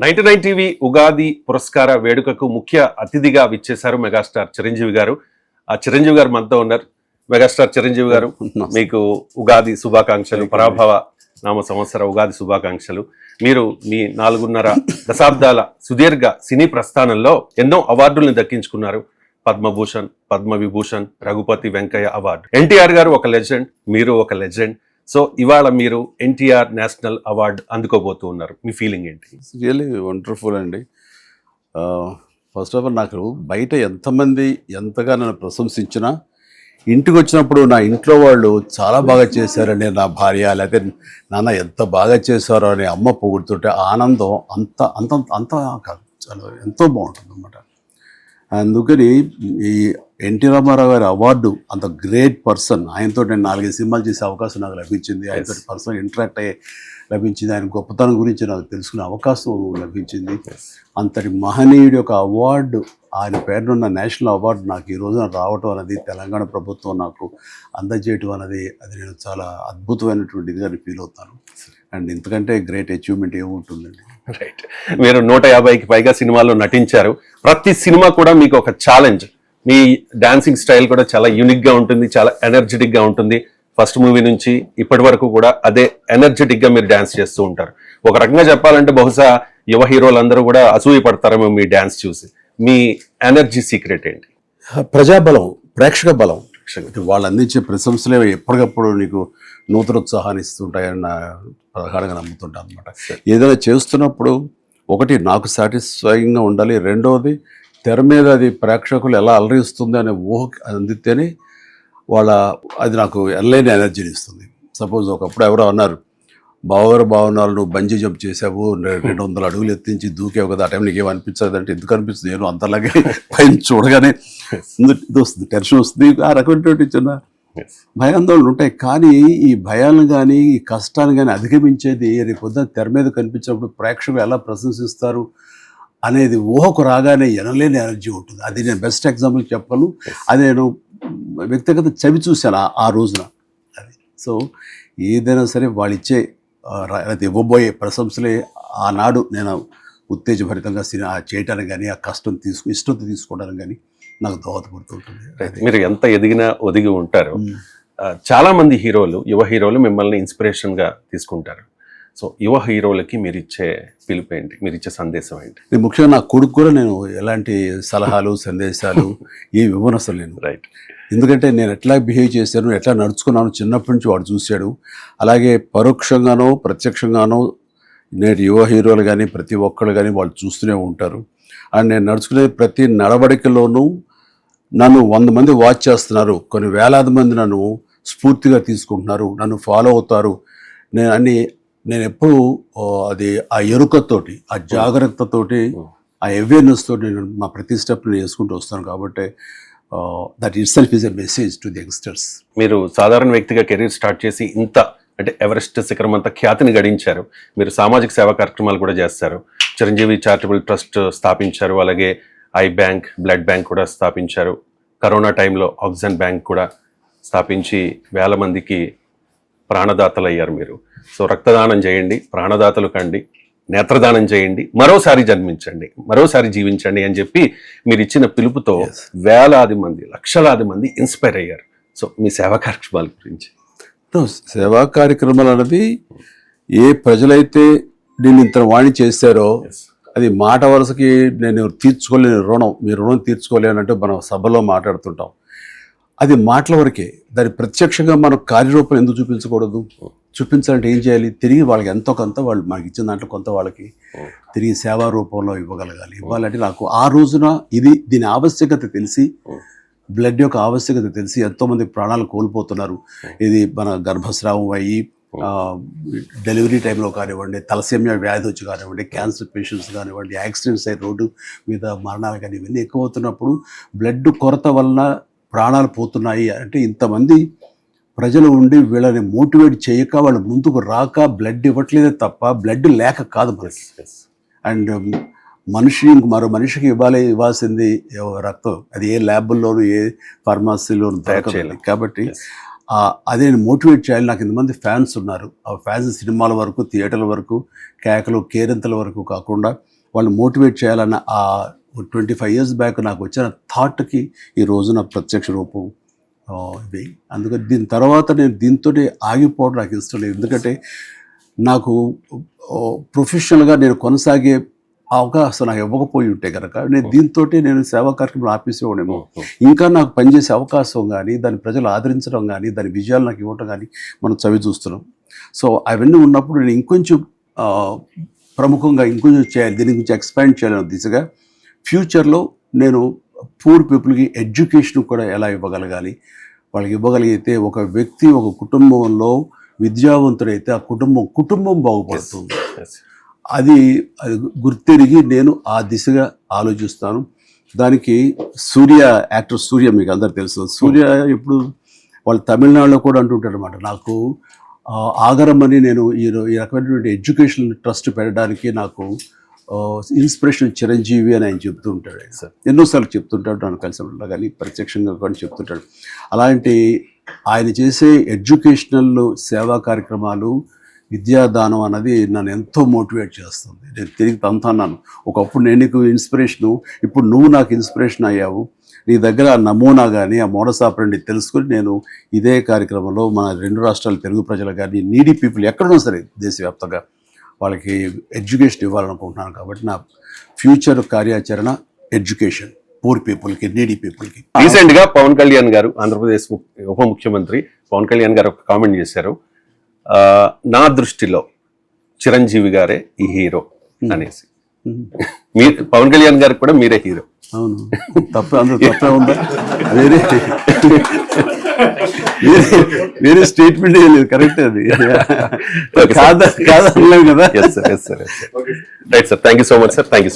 99 TV Ugadi పురస్కార వేడుకకు ముఖ్య అతిథిగా విచ్చేశారు మెగాస్టార్ చిరంజీవి గారు. ఆ చిరంజీవి గారు మనతో ఉన్నారు. మెగాస్టార్ చిరంజీవి గారు, మీకు ఉగాది శుభాకాంక్షలు, పరాభవ నామ సంవత్సర ఉగాది శుభాకాంక్షలు. మీరు మీ 4.5 దశాబ్దాల సుదీర్ఘ సినీ ప్రస్థానంలో ఎన్నో అవార్డుల్ని దక్కించుకున్నారు. పద్మభూషణ్, పద్మవిభూషణ్, రఘుపతి వెంకయ్య అవార్డు. ఎన్టీఆర్ గారు ఒక లెజెండ్, మీరు ఒక లెజెండ్. సో ఇవాళ మీరు ఎన్టీఆర్ నేషనల్ అవార్డు అందుకోబోతూ ఉన్నారు. మీ ఫీలింగ్ ఏంటి? రియల్లీ వండర్ఫుల్ అండి. ఫస్ట్ ఆఫ్ ఆల్, నాకు బయట ఎంతమంది ఎంతగా నన్ను ప్రశంసించినా ఇంటికి వచ్చినప్పుడు నా ఇంట్లో వాళ్ళు చాలా బాగా చేశారని నా భార్య, లేకపోతే నాన్న ఎంత బాగా చేశారో అని అమ్మ పొగుడుతుంటే ఆనందం అంత అంత అంత కాదు, చాలా ఎంతో బాగుంటుంది అన్నమాట. అందుకని ఈ ఎన్టీ రామారావు గారి అవార్డు, అంత గ్రేట్ పర్సన్, ఆయనతో నేను 4 సినిమాలు చేసే అవకాశం నాకు లభించింది. ఆయనతో పర్సనల్ ఇంటరాక్ట్ అయ్యే లభించింది. ఆయన గొప్పతనం గురించి నాకు తెలుసుకునే అవకాశం లభించింది. అంతటి మహనీయుడి యొక్క అవార్డు, ఆయన పేరునున్న నేషనల్ అవార్డు నాకు ఈ రోజున రావటం అనేది, తెలంగాణ ప్రభుత్వం నాకు అందజేయటం అనేది, అది నేను చాలా అద్భుతమైనటువంటి ఇదిగా ఫీల్ అవుతాను. అండ్ ఇంతకంటే గ్రేట్ అచీవ్మెంట్ ఏముంటుందండి. రైట్. మీరు 150కి పైగా సినిమాల్లో నటించారు. ప్రతి సినిమా కూడా మీకు ఒక ఛాలెంజ్. మీ డాన్సింగ్ స్టైల్ కూడా చాలా యూనిక్ గా ఉంటుంది, చాలా ఎనర్జెటిక్ గా ఉంటుంది. ఫస్ట్ మూవీ నుంచి ఇప్పటి వరకు కూడా అదే ఎనర్జెటిక్ గా మీరు డాన్స్ చేస్తూ ఉంటారు. ఒక రకంగా చెప్పాలంటే బహుశా యువ హీరోలందరూ కూడా అసూయ పడతారేమో మీ డాన్స్ చూసి. మీ ఎనర్జీ సీక్రెట్ ఏంటి? ప్రజాబలం, ప్రేక్షక బలం. వాళ్ళు అందించే ప్రశంసలే ఎప్పటికప్పుడు నీకు నూతనోత్సాహాన్ని ఇస్తుంటాయని నా ప్రగాఢంగా నమ్ముతుంటాను అనమాట. ఏదైనా చేస్తున్నప్పుడు ఒకటి నాకు సాటిస్ఫైయింగ్గా ఉండాలి, రెండవది తెర మీద అది ప్రేక్షకులు ఎలా అలరిస్తుంది అనే ఊహ అందితేనే అది నాకు ఎనలేని ఎనర్జీని ఇస్తుంది. సపోజ్ ఒకప్పుడు ఎవరో అన్నారు, బాగున్నారు, నువ్వు బంజీ జంప్ చేసావు, 200 అడుగులు ఎత్తించి దూకేవు కదా, ఆ టైం నీకు ఏమనిపించదు అంటే, ఎందుకు అనిపిస్తుంది, నేను అంతలాగే పైన చూడగానే ఇది వస్తుంది, టెన్షన్ వస్తుంది, ఆ రకమైనటువంటి చిన్న భయాందోళనలు ఉంటాయి. కానీ ఈ భయాలను కానీ ఈ కష్టాన్ని కానీ అధిగమించేది రేపు పొద్దున తెర మీద కనిపించినప్పుడు ప్రేక్షకులు ఎలా ప్రశంసిస్తారు అనేది ఊహకు రాగానే ఎనలేని ఎనర్జీ ఉంటుంది. అది నేను బెస్ట్ ఎగ్జాంపుల్ చెప్పగలను. అది నేను వ్యక్తిగత చవి చూశాను ఆ రోజున. అది సో ఏదైనా సరే వాళ్ళు ఇచ్చే ఇవ్వబోయే ప్రశంసలే ఆనాడు నేను ఉత్తేజభరితంగా చేయటానికి కానీ, ఆ ఇష్టంతో తీసుకోవడానికి కానీ నాకు దోహదపడుతుంటుంది. మీరు ఎంత ఎదిగినా ఒదిగి ఉంటారు. చాలా మంది హీరోలు, యువ హీరోలు మిమ్మల్ని ఇన్స్పిరేషన్ గా తీసుకుంటారు. సో యువ హీరోలకి మీరు ఇచ్చే పిలుపు ఏంటి, మీరు ఇచ్చే సందేశం ఏంటి? ముఖ్యంగా నా కొడుకు కూడా నేను ఎలాంటి సలహాలు సందేశాలు ఏమి ఇవ్వను అసలు నేను. రైట్. ఎందుకంటే నేను ఎట్లా బిహేవ్ చేశాను, ఎట్లా నడుచుకున్నాను చిన్నప్పటి నుంచి వాడు చూశాడు. అలాగే పరోక్షంగానో ప్రత్యక్షంగానో నేటి యువ హీరోలు కానీ ప్రతి ఒక్కరు కానీ వాళ్ళు చూస్తూనే ఉంటారు. అండ్ నేను నడుచుకునే ప్రతి నడవడికలోనూ నన్ను 100 మంది వాచ్ చేస్తున్నారు, కొన్ని వేలాది మంది నన్ను స్ఫూర్తిగా తీసుకుంటున్నారు, నన్ను ఫాలో అవుతారు. నేను ఎప్పుడు అది ఆ ఎరుకతోటి, ఆ జాగ్రత్తతోటి, ఆ అవేర్నెస్ తోటి నేను మా ప్రతి స్టెప్ నేను వేసుకుంటూ వస్తాను. కాబట్టి that it self is a message to the youngsters. మీరు సాధారణ వ్యక్తిగా కెరీర్ స్టార్ట్ చేసి ఇంత అంటే ఎవరెస్ట్ శిఖరం అంతా ఖ్యాతిని గడించారు. మీరు సామాజిక సేవా కార్యక్రమాలు కూడా చేస్తారు. చిరంజీవి చారిటబుల్ ట్రస్ట్ స్థాపించారు, అలాగే ఐ బ్యాంక్, బ్లడ్ బ్యాంక్ కూడా స్థాపించారు. కరోనా టైంలో ఆక్సిజన్ బ్యాంక్ కూడా స్థాపించి వేల మందికి ప్రాణదాతలు అయ్యారు మీరు. సో రక్తదానం చేయండి, ప్రాణదాతలు కండి, నేత్రదానం చేయండి, మరోసారి జన్మించండి, మరోసారి జీవించండి అని చెప్పి మీరు ఇచ్చిన పిలుపుతో వేలాది మంది, లక్షలాది మంది ఇన్స్పైర్ అయ్యారు. సో మీ సేవా కార్యక్రమాల గురించి. సేవా కార్యక్రమాలు అనేది ఏ ప్రజలైతే దీన్ని ఇంత వాణి చేశారో అది మాట వరుసకి నేను తీర్చుకోలేని రుణం, మీ రుణం తీర్చుకోలేనంటే మనం సభలో మాట్లాడుతుంటాం. అది మాటల వరకే. దాన్ని ప్రత్యక్షంగా మనం కార్యరూపం ఎందుకు చూపించకూడదు? చూపించాలంటే ఏం చేయాలి? తిరిగి వాళ్ళకి ఎంతో కొంత, వాళ్ళు మనకి ఇచ్చిన దాంట్లో కొంత వాళ్ళకి తిరిగి సేవా రూపంలో ఇవ్వగలగాలి. ఇవ్వాలంటే నాకు ఆ రోజున దీని ఆవశ్యకత తెలిసి, బ్లడ్ యొక్క ఆవశ్యకత తెలిసి ఎంతోమంది ప్రాణాలు కోల్పోతున్నారు. ఇది మన గర్భస్రావం అయ్యి డెలివరీ టైంలో కానివ్వండి, తలసేమియా వ్యాధి వచ్చి కానివ్వండి, క్యాన్సర్ పేషెంట్స్ కానివ్వండి, యాక్సిడెంట్స్ అయ్యి రోడ్డు మీద మరణాలు కానీ ఇవన్నీ ఎక్కువ అవుతున్నప్పుడు బ్లడ్ కొరత వలన ప్రాణాలు పోతున్నాయి అంటే, ఇంతమంది ప్రజలు ఉండి వీళ్ళని మోటివేట్ చేయక, వాళ్ళు ముందుకు రాక బ్లడ్ ఇవ్వట్లేదే తప్ప బ్లడ్ లేక కాదు మనకి. అండ్ మరో మనిషికి ఇవ్వాల్సింది రక్తం. అది ఏ ల్యాబుల్లోనూ ఏ ఫార్మసీలోనూ దొరకదు. కాబట్టి అదే మోటివేట్ చేయాలి. నాకు ఇంతమంది ఫ్యాన్స్ ఉన్నారు. ఆ ఫ్యాన్స్ సినిమాల వరకు, థియేటర్ల వరకు, కేకలు, కేరింతల వరకు కాకుండా వాళ్ళు మోటివేట్ చేయాలన్న ఆ 25 years బ్యాక్ నాకు వచ్చిన థాట్కి ఈ రోజు నాకు ప్రత్యక్ష రూపం ఇది. అందుకని దీని తర్వాత నేను దీంతో ఆగిపోవడం నాకు ఇష్టం లేదు. ఎందుకంటే నాకు ప్రొఫెషనల్గా నేను కొనసాగే అవకాశం నాకు ఇవ్వకపోయి ఉంటే కనుక నేను దీంతో నేను సేవా కార్యక్రమం ఆపేసేవాడేమో. ఇంకా నాకు పనిచేసే అవకాశం కానీ, దాన్ని ప్రజలు ఆదరించడం కానీ, దాని విజయాలు నాకు ఇవ్వడం కానీ మనం చవి చూస్తున్నాం. సో అవన్నీ ఉన్నప్పుడు నేను ఇంకొంచెం ప్రముఖంగా ఇంకొంచెం చేయాలి, దీని గురించి ఎక్స్పాండ్ చేయాలనే దిశగా ఫ్యూచర్లో నేను పూర్ పీపుల్కి ఎడ్యుకేషన్ కూడా ఎలా ఇవ్వగలగాలి, వాళ్ళకి ఇవ్వగలిగితే ఒక వ్యక్తి ఒక కుటుంబంలో విద్యావంతుడైతే ఆ కుటుంబం బాగుపడుతుంది. అది గుర్తెరిగి నేను ఆ దిశగా ఆలోచిస్తాను. దానికి యాక్టర్ సూర్య మీకు అందరు తెలుసు. సూర్య ఇప్పుడు వాళ్ళు తమిళనాడులో కూడా అంటుంటారు అనమాట, నాకు ఆగరమని నేను ఈ రకమైనటువంటి ఎడ్యుకేషన్ ట్రస్ట్ పెట్టడానికి నాకు ఇన్స్పిరేషన్ చిరంజీవి అని ఆయన చెప్తుంటాడు. ఎన్నోసార్లు చెప్తుంటాడు, నన్ను కలిసి కానీ ప్రత్యక్షంగా కానీ చెప్తుంటాడు. అలాంటి ఆయన చేసే ఎడ్యుకేషనల్ సేవా కార్యక్రమాలు, విద్యాదానం అన్నది నన్ను ఎంతో మోటివేట్ చేస్తుంది. నేను తిరిగి తంతన్నాను. ఒకప్పుడు నేను నీకు ఇన్స్పిరేషను, ఇప్పుడు నువ్వు నాకు ఇన్స్పిరేషన్ అయ్యావు. నీ దగ్గర ఆ నమూనా కానీ ఆ మోడస్ ఆపరెండి తెలుసుకొని నేను ఇదే కార్యక్రమంలో మన 2 రాష్ట్రాల తెలుగు ప్రజలు కానీ, నీడీ పీపుల్ ఎక్కడున్నా సరే దేశవ్యాప్తంగా వాళ్ళకి ఎడ్యుకేషన్ ఇవ్వాలనుకుంటున్నాను. కాబట్టి నా ఫ్యూచర్ కార్యాచరణ ఎడ్యుకేషన్, పూర్ పీపుల్కి, నీడీ పీపుల్కి. రీసెంట్ గా పవన్ కళ్యాణ్ గారు, ఆంధ్రప్రదేశ్ ఉప ముఖ్యమంత్రి పవన్ కళ్యాణ్ గారు ఒక కామెంట్ చేశారు, నా దృష్టిలో చిరంజీవి గారే ఈ హీరో అనేసి. మీరు పవన్ కళ్యాణ్ గారికి కూడా మీరే హీరో. అవును, అందులో తప్పే ఉందా? వేరే స్టేట్మెంట్ లేదు, కరెక్ట్ అది. కాదా కదా. Right sir, thank you so much sir. Thank you.